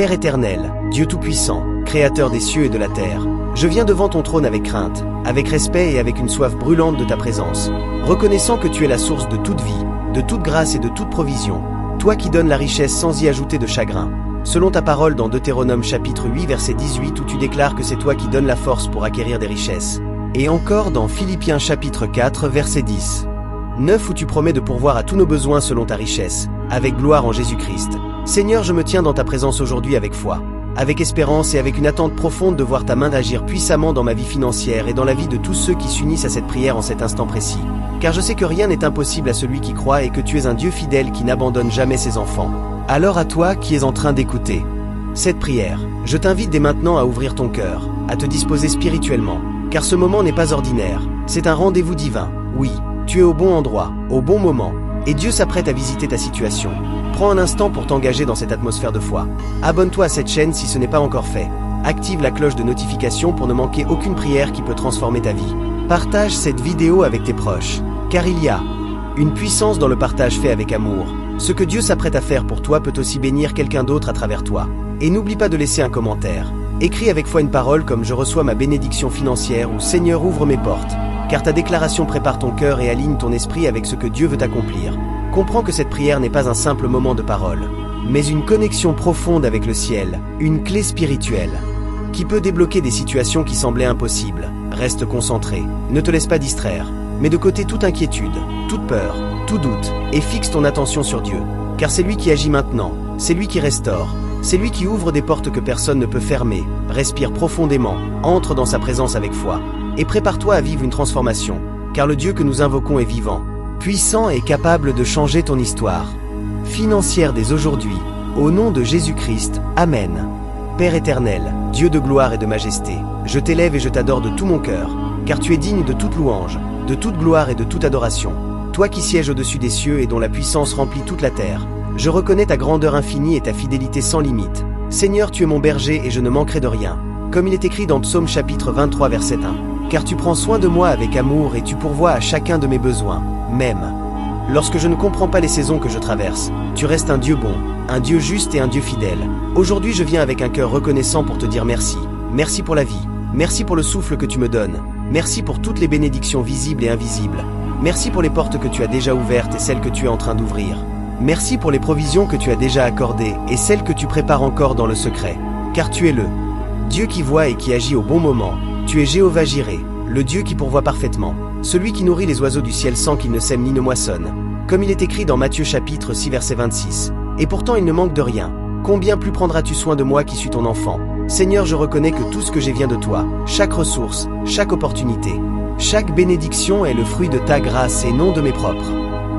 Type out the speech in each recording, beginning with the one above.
Père éternel, Dieu tout-puissant, Créateur des cieux et de la terre, je viens devant ton trône avec crainte, avec respect et avec une soif brûlante de ta présence, reconnaissant que tu es la source de toute vie, de toute grâce et de toute provision, toi qui donnes la richesse sans y ajouter de chagrin. Selon ta parole dans Deutéronome chapitre 8 verset 18 où tu déclares que c'est toi qui donnes la force pour acquérir des richesses. Et encore dans Philippiens chapitre 4 verset 10. 9 où tu promets de pourvoir à tous nos besoins selon ta richesse, avec gloire en Jésus-Christ. Seigneur, je me tiens dans ta présence aujourd'hui avec foi, avec espérance et avec une attente profonde de voir ta main agir puissamment dans ma vie financière et dans la vie de tous ceux qui s'unissent à cette prière en cet instant précis. Car je sais que rien n'est impossible à celui qui croit et que tu es un Dieu fidèle qui n'abandonne jamais ses enfants. Alors à toi qui es en train d'écouter cette prière, je t'invite dès maintenant à ouvrir ton cœur, à te disposer spirituellement, car ce moment n'est pas ordinaire, c'est un rendez-vous divin. Oui, tu es au bon endroit, au bon moment, et Dieu s'apprête à visiter ta situation. Prends un instant pour t'engager dans cette atmosphère de foi. Abonne-toi à cette chaîne si ce n'est pas encore fait. Active la cloche de notification pour ne manquer aucune prière qui peut transformer ta vie. Partage cette vidéo avec tes proches, car il y a une puissance dans le partage fait avec amour. Ce que Dieu s'apprête à faire pour toi peut aussi bénir quelqu'un d'autre à travers toi. Et n'oublie pas de laisser un commentaire. Écris avec foi une parole comme « Je reçois ma bénédiction financière » ou « Seigneur, ouvre mes portes ». Car ta déclaration prépare ton cœur et aligne ton esprit avec ce que Dieu veut accomplir. Comprends que cette prière n'est pas un simple moment de parole, mais une connexion profonde avec le ciel, une clé spirituelle, qui peut débloquer des situations qui semblaient impossibles. Reste concentré, ne te laisse pas distraire, mets de côté toute inquiétude, toute peur, tout doute, et fixe ton attention sur Dieu. Car c'est lui qui agit maintenant, c'est lui qui restaure, c'est lui qui ouvre des portes que personne ne peut fermer. Respire profondément, entre dans sa présence avec foi, et prépare-toi à vivre une transformation, car le Dieu que nous invoquons est vivant, puissant et capable de changer ton histoire financière dès aujourd'hui, au nom de Jésus-Christ, Amen. Père éternel, Dieu de gloire et de majesté, je t'élève et je t'adore de tout mon cœur, car tu es digne de toute louange, de toute gloire et de toute adoration. Toi qui sièges au-dessus des cieux et dont la puissance remplit toute la terre, je reconnais ta grandeur infinie et ta fidélité sans limite. Seigneur, tu es mon berger et je ne manquerai de rien, comme il est écrit dans Psaume chapitre 23 verset 1. Car tu prends soin de moi avec amour et tu pourvois à chacun de mes besoins, même lorsque je ne comprends pas les saisons que je traverse. Tu restes un Dieu bon, un Dieu juste et un Dieu fidèle. Aujourd'hui je viens avec un cœur reconnaissant pour te dire merci. Merci pour la vie, merci pour le souffle que tu me donnes, merci pour toutes les bénédictions visibles et invisibles, merci pour les portes que tu as déjà ouvertes et celles que tu es en train d'ouvrir. Merci pour les provisions que tu as déjà accordées et celles que tu prépares encore dans le secret. Car tu es le Dieu qui voit et qui agit au bon moment. Tu es Jéhovah Jireh, le Dieu qui pourvoit parfaitement, celui qui nourrit les oiseaux du ciel sans qu'ils ne sèment ni ne moissonnent. Comme il est écrit dans Matthieu chapitre 6 verset 26. Et pourtant il ne manque de rien. Combien plus prendras-tu soin de moi qui suis ton enfant? Seigneur, je reconnais que tout ce que j'ai vient de toi, chaque ressource, chaque opportunité, chaque bénédiction est le fruit de ta grâce et non de mes propres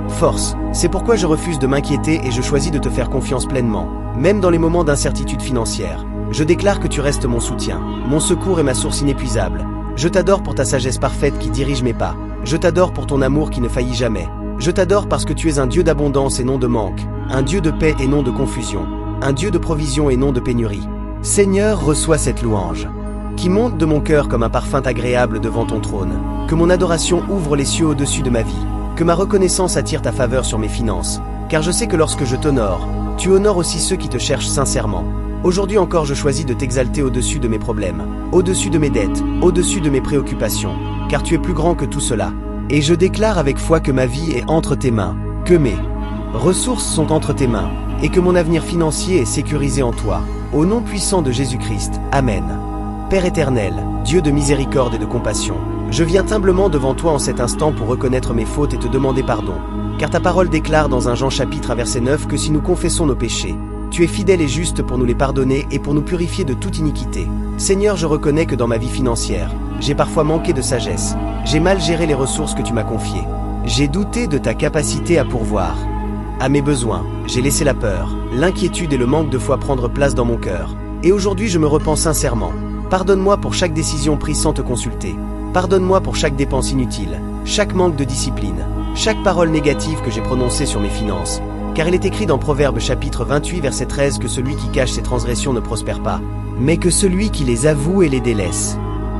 forces. C'est pourquoi je refuse de m'inquiéter et je choisis de te faire confiance pleinement, même dans les moments d'incertitude financière. Je déclare que tu restes mon soutien, mon secours et ma source inépuisable. Je t'adore pour ta sagesse parfaite qui dirige mes pas. Je t'adore pour ton amour qui ne faillit jamais. Je t'adore parce que tu es un Dieu d'abondance et non de manque, un Dieu de paix et non de confusion, un Dieu de provision et non de pénurie. Seigneur, reçois cette louange, qui monte de mon cœur comme un parfum agréable devant ton trône. Que mon adoration ouvre les cieux au-dessus de ma vie, que ma reconnaissance attire ta faveur sur mes finances, car je sais que lorsque je t'honore, tu honores aussi ceux qui te cherchent sincèrement. Aujourd'hui encore je choisis de t'exalter au-dessus de mes problèmes, au-dessus de mes dettes, au-dessus de mes préoccupations, car tu es plus grand que tout cela. Et je déclare avec foi que ma vie est entre tes mains, que mes ressources sont entre tes mains, et que mon avenir financier est sécurisé en toi. Au nom puissant de Jésus-Christ, Amen. Père éternel, Dieu de miséricorde et de compassion, je viens humblement devant toi en cet instant pour reconnaître mes fautes et te demander pardon, car ta parole déclare dans 1 Jean chapitre verset 9 que si nous confessons nos péchés, tu es fidèle et juste pour nous les pardonner et pour nous purifier de toute iniquité. Seigneur, je reconnais que dans ma vie financière, j'ai parfois manqué de sagesse, j'ai mal géré les ressources que tu m'as confiées, j'ai douté de ta capacité à pourvoir à mes besoins, j'ai laissé la peur, l'inquiétude et le manque de foi prendre place dans mon cœur. Et aujourd'hui je me repens sincèrement. Pardonne-moi pour chaque décision prise sans te consulter. Pardonne-moi pour chaque dépense inutile, chaque manque de discipline, chaque parole négative que j'ai prononcée sur mes finances. Car il est écrit dans Proverbes chapitre 28 verset 13 que celui qui cache ses transgressions ne prospère pas, mais que celui qui les avoue et les délaisse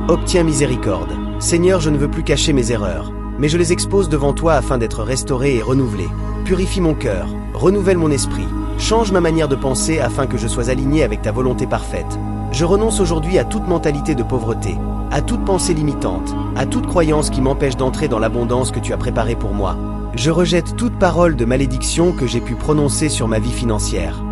obtient miséricorde. Seigneur, je ne veux plus cacher mes erreurs, mais je les expose devant toi afin d'être restauré et renouvelé. Purifie mon cœur, renouvelle mon esprit, Change ma manière de penser afin que je sois aligné avec ta volonté parfaite. Je renonce aujourd'hui à toute mentalité de pauvreté, à toute pensée limitante, à toute croyance qui m'empêche d'entrer dans l'abondance que tu as préparée pour moi. Je rejette toute parole de malédiction que j'ai pu prononcer sur ma vie financière.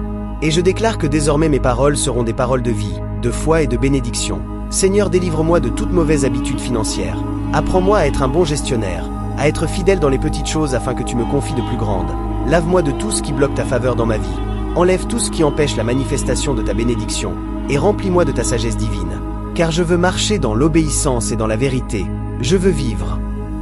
Et je déclare que désormais mes paroles seront des paroles de vie, de foi et de bénédiction. Seigneur, délivre-moi de toute mauvaise habitude financière. Apprends-moi à être un bon gestionnaire, à être fidèle dans les petites choses afin que tu me confies de plus grandes. Lave-moi de tout ce qui bloque ta faveur dans ma vie. Enlève tout ce qui empêche la manifestation de ta bénédiction et remplis-moi de ta sagesse divine. Car je veux marcher dans l'obéissance et dans la vérité. Je veux vivre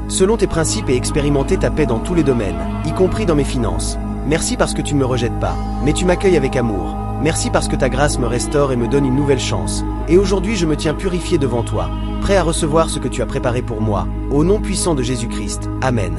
selon tes principes et expérimenter ta paix dans tous les domaines, y compris dans mes finances. Merci parce que tu ne me rejettes pas, mais tu m'accueilles avec amour. Merci parce que ta grâce me restaure et me donne une nouvelle chance. Et aujourd'hui je me tiens purifié devant toi, prêt à recevoir ce que tu as préparé pour moi, au nom puissant de Jésus-Christ. Amen.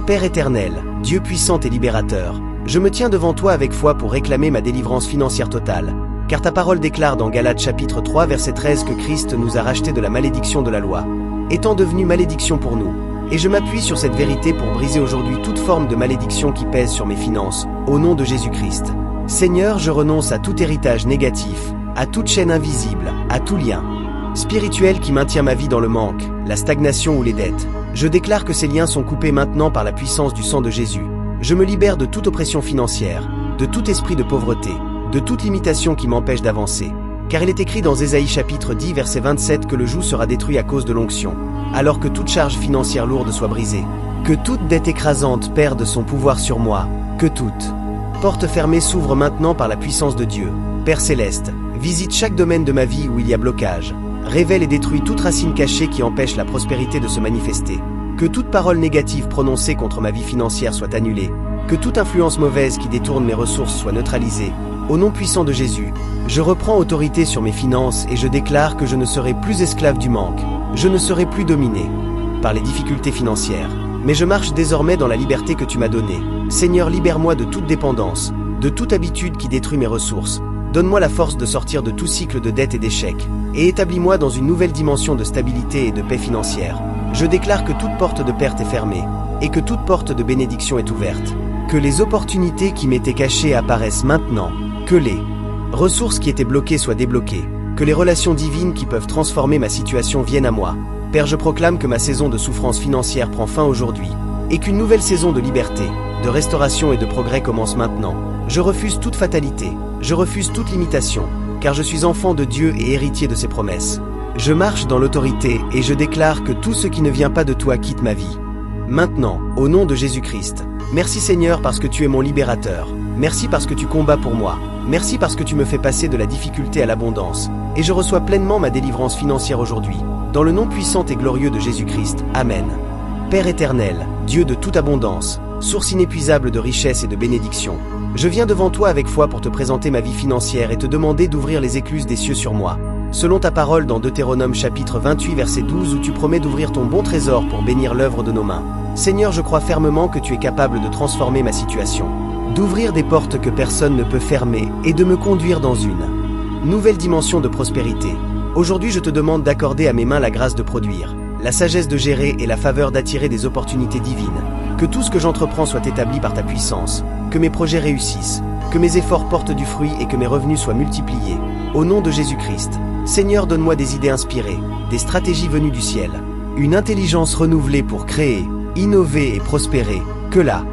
Père éternel, Dieu puissant et libérateur, je me tiens devant toi avec foi pour réclamer ma délivrance financière totale. Car ta parole déclare dans Galates chapitre 3 verset 13 que Christ nous a rachetés de la malédiction de la loi, étant devenu malédiction pour nous. Et je m'appuie sur cette vérité pour briser aujourd'hui toute forme de malédiction qui pèse sur mes finances, au nom de Jésus-Christ. Seigneur, je renonce à tout héritage négatif, à toute chaîne invisible, à tout lien spirituel qui maintient ma vie dans le manque, la stagnation ou les dettes. Je déclare que ces liens sont coupés maintenant par la puissance du sang de Jésus. Je me libère de toute oppression financière, de tout esprit de pauvreté, de toute limitation qui m'empêche d'avancer. Car il est écrit dans Ésaïe chapitre 10 verset 27 que le joug sera détruit à cause de l'onction, alors que toute charge financière lourde soit brisée. Que toute dette écrasante perde son pouvoir sur moi, que toute porte fermée s'ouvre maintenant par la puissance de Dieu. Père céleste, visite chaque domaine de ma vie où il y a blocage. Révèle et détruis toute racine cachée qui empêche la prospérité de se manifester. Que toute parole négative prononcée contre ma vie financière soit annulée. Que toute influence mauvaise qui détourne mes ressources soit neutralisée. Au nom puissant de Jésus, je reprends autorité sur mes finances et je déclare que je ne serai plus esclave du manque. Je ne serai plus dominé par les difficultés financières. Mais je marche désormais dans la liberté que tu m'as donnée. Seigneur, libère-moi de toute dépendance, de toute habitude qui détruit mes ressources. Donne-moi la force de sortir de tout cycle de dette et d'échecs, et établis-moi dans une nouvelle dimension de stabilité et de paix financière. Je déclare que toute porte de perte est fermée, et que toute porte de bénédiction est ouverte. Que les opportunités qui m'étaient cachées apparaissent maintenant. Que les ressources qui étaient bloquées soient débloquées. Que les relations divines qui peuvent transformer ma situation viennent à moi. Père, je proclame que ma saison de souffrance financière prend fin aujourd'hui, et qu'une nouvelle saison de liberté, de restauration et de progrès commence maintenant. Je refuse toute fatalité, je refuse toute limitation, car je suis enfant de Dieu et héritier de ses promesses. Je marche dans l'autorité et je déclare que tout ce qui ne vient pas de toi quitte ma vie. Maintenant, au nom de Jésus-Christ, merci Seigneur parce que tu es mon libérateur. Merci parce que tu combats pour moi. Merci parce que tu me fais passer de la difficulté à l'abondance. Et je reçois pleinement ma délivrance financière aujourd'hui. Dans le nom puissant et glorieux de Jésus-Christ. Amen. Père éternel, Dieu de toute abondance, source inépuisable de richesse et de bénédiction, je viens devant toi avec foi pour te présenter ma vie financière et te demander d'ouvrir les écluses des cieux sur moi. Selon ta parole dans Deutéronome chapitre 28 verset 12 où tu promets d'ouvrir ton bon trésor pour bénir l'œuvre de nos mains. Seigneur, je crois fermement que tu es capable de transformer ma situation, d'ouvrir des portes que personne ne peut fermer et de me conduire dans une nouvelle dimension de prospérité. Aujourd'hui, je te demande d'accorder à mes mains la grâce de produire, la sagesse de gérer et la faveur d'attirer des opportunités divines. Que tout ce que j'entreprends soit établi par ta puissance, que mes projets réussissent, que mes efforts portent du fruit et que mes revenus soient multipliés. Au nom de Jésus-Christ, Seigneur, donne-moi des idées inspirées, des stratégies venues du ciel, une intelligence renouvelée pour créer, innover et prospérer. Que là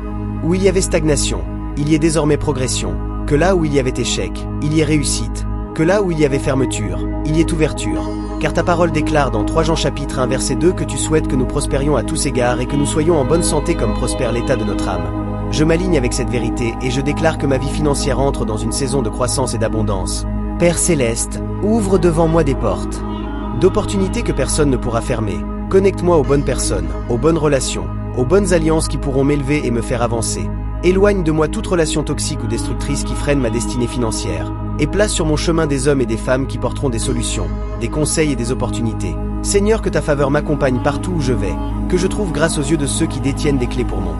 où il y avait stagnation, il y ait désormais progression. Que là où il y avait échec, il y ait réussite. Que là où il y avait fermeture, il y ait ouverture. Car ta parole déclare dans 3 Jean chapitre 1 verset 2 que tu souhaites que nous prospérions à tous égards et que nous soyons en bonne santé comme prospère l'état de notre âme. Je m'aligne avec cette vérité et je déclare que ma vie financière entre dans une saison de croissance et d'abondance. Père céleste, ouvre devant moi des portes d'opportunités que personne ne pourra fermer. Connecte-moi aux bonnes personnes, aux bonnes relations, aux bonnes alliances qui pourront m'élever et me faire avancer. Éloigne de moi toute relation toxique ou destructrice qui freine ma destinée financière, et place sur mon chemin des hommes et des femmes qui porteront des solutions, des conseils et des opportunités. Seigneur, que ta faveur m'accompagne partout où je vais, que je trouve grâce aux yeux de ceux qui détiennent des clés pour mon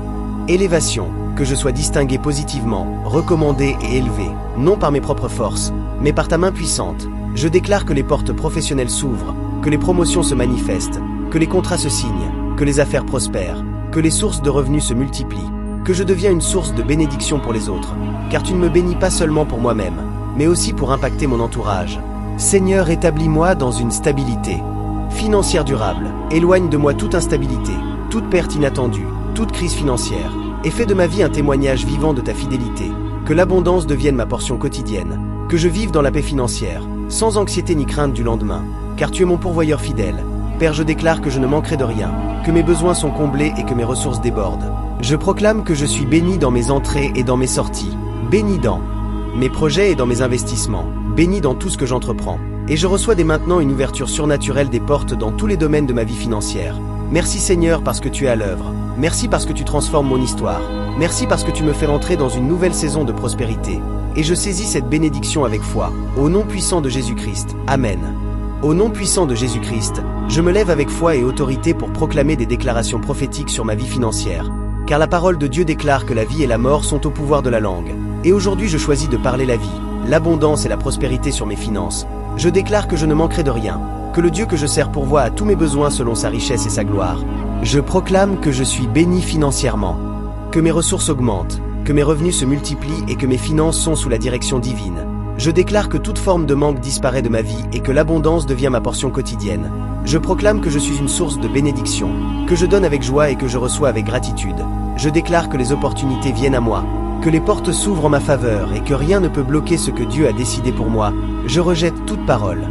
élévation, que je sois distingué positivement, recommandé et élevé, non par mes propres forces, mais par ta main puissante. Je déclare que les portes professionnelles s'ouvrent, que les promotions se manifestent, que les contrats se signent, que les affaires prospèrent, que les sources de revenus se multiplient. que je deviens une source de bénédiction pour les autres, car tu ne me bénis pas seulement pour moi-même, mais aussi pour impacter mon entourage. Seigneur, établis-moi dans une stabilité financière durable, éloigne de moi toute instabilité, toute perte inattendue, toute crise financière, et fais de ma vie un témoignage vivant de ta fidélité, que l'abondance devienne ma portion quotidienne, que je vive dans la paix financière, sans anxiété ni crainte du lendemain, car tu es mon pourvoyeur fidèle. Père, je déclare que je ne manquerai de rien, que mes besoins sont comblés et que mes ressources débordent. Je proclame que je suis béni dans mes entrées et dans mes sorties, béni dans mes projets et dans mes investissements, béni dans tout ce que j'entreprends. Et je reçois dès maintenant une ouverture surnaturelle des portes dans tous les domaines de ma vie financière. Merci Seigneur parce que tu es à l'œuvre. Merci parce que tu transformes mon histoire. Merci parce que tu me fais entrer dans une nouvelle saison de prospérité. Et je saisis cette bénédiction avec foi, au nom puissant de Jésus-Christ. Amen. Au nom puissant de Jésus-Christ, je me lève avec foi et autorité pour proclamer des déclarations prophétiques sur ma vie financière. Car la parole de Dieu déclare que la vie et la mort sont au pouvoir de la langue. Et aujourd'hui je choisis de parler la vie, l'abondance et la prospérité sur mes finances. Je déclare que je ne manquerai de rien, que le Dieu que je sers pourvoit à tous mes besoins selon sa richesse et sa gloire. Je proclame que je suis béni financièrement, que mes ressources augmentent, que mes revenus se multiplient et que mes finances sont sous la direction divine. Je déclare que toute forme de manque disparaît de ma vie et que l'abondance devient ma portion quotidienne. Je proclame que je suis une source de bénédiction, que je donne avec joie et que je reçois avec gratitude. Je déclare que les opportunités viennent à moi, que les portes s'ouvrent en ma faveur et que rien ne peut bloquer ce que Dieu a décidé pour moi. Je rejette toute parole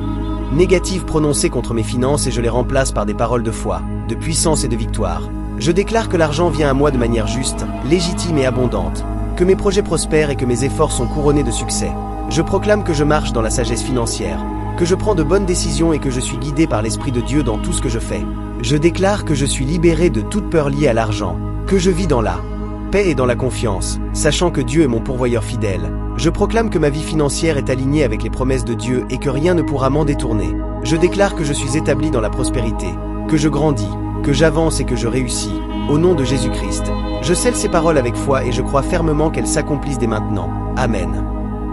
négative prononcée contre mes finances et je les remplace par des paroles de foi, de puissance et de victoire. Je déclare que l'argent vient à moi de manière juste, légitime et abondante, que mes projets prospèrent et que mes efforts sont couronnés de succès. Je proclame que je marche dans la sagesse financière, que je prends de bonnes décisions et que je suis guidé par l'Esprit de Dieu dans tout ce que je fais. Je déclare que je suis libéré de toute peur liée à l'argent, que je vis dans la paix et dans la confiance, sachant que Dieu est mon pourvoyeur fidèle. Je proclame que ma vie financière est alignée avec les promesses de Dieu et que rien ne pourra m'en détourner. Je déclare que je suis établi dans la prospérité, que je grandis, que j'avance et que je réussis, au nom de Jésus-Christ. Je scelle ces paroles avec foi et je crois fermement qu'elles s'accomplissent dès maintenant. Amen.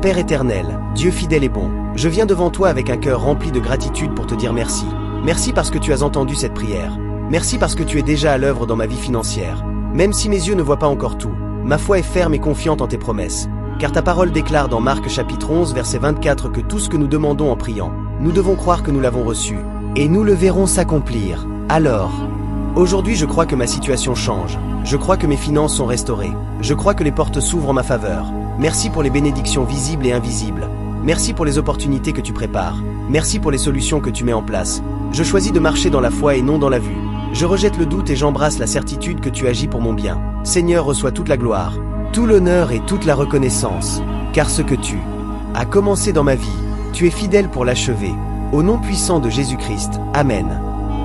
Père éternel, Dieu fidèle et bon, je viens devant toi avec un cœur rempli de gratitude pour te dire merci. Merci parce que tu as entendu cette prière. Merci parce que tu es déjà à l'œuvre dans ma vie financière. Même si mes yeux ne voient pas encore tout, ma foi est ferme et confiante en tes promesses. Car ta parole déclare dans Marc chapitre 11 verset 24 que tout ce que nous demandons en priant, nous devons croire que nous l'avons reçu. Et nous le verrons s'accomplir. Alors, aujourd'hui je crois que ma situation change. Je crois que mes finances sont restaurées. Je crois que les portes s'ouvrent en ma faveur. Merci pour les bénédictions visibles et invisibles. Merci pour les opportunités que tu prépares. Merci pour les solutions que tu mets en place. Je choisis de marcher dans la foi et non dans la vue. Je rejette le doute et j'embrasse la certitude que tu agis pour mon bien. Seigneur, reçois toute la gloire, tout l'honneur et toute la reconnaissance. Car ce que tu as commencé dans ma vie, tu es fidèle pour l'achever. Au nom puissant de Jésus-Christ. Amen.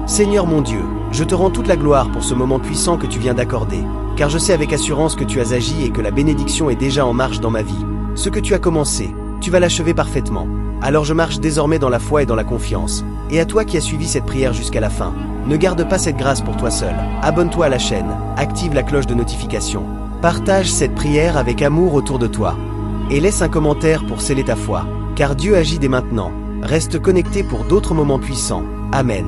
Seigneur mon Dieu, je te rends toute la gloire pour ce moment puissant que tu viens d'accorder. Car je sais avec assurance que tu as agi et que la bénédiction est déjà en marche dans ma vie. Ce que tu as commencé, tu vas l'achever parfaitement. Alors je marche désormais dans la foi et dans la confiance. Et à toi qui as suivi cette prière jusqu'à la fin, ne garde pas cette grâce pour toi seul. Abonne-toi à la chaîne, active la cloche de notification. Partage cette prière avec amour autour de toi. Et laisse un commentaire pour sceller ta foi. Car Dieu agit dès maintenant. Reste connecté pour d'autres moments puissants. Amen.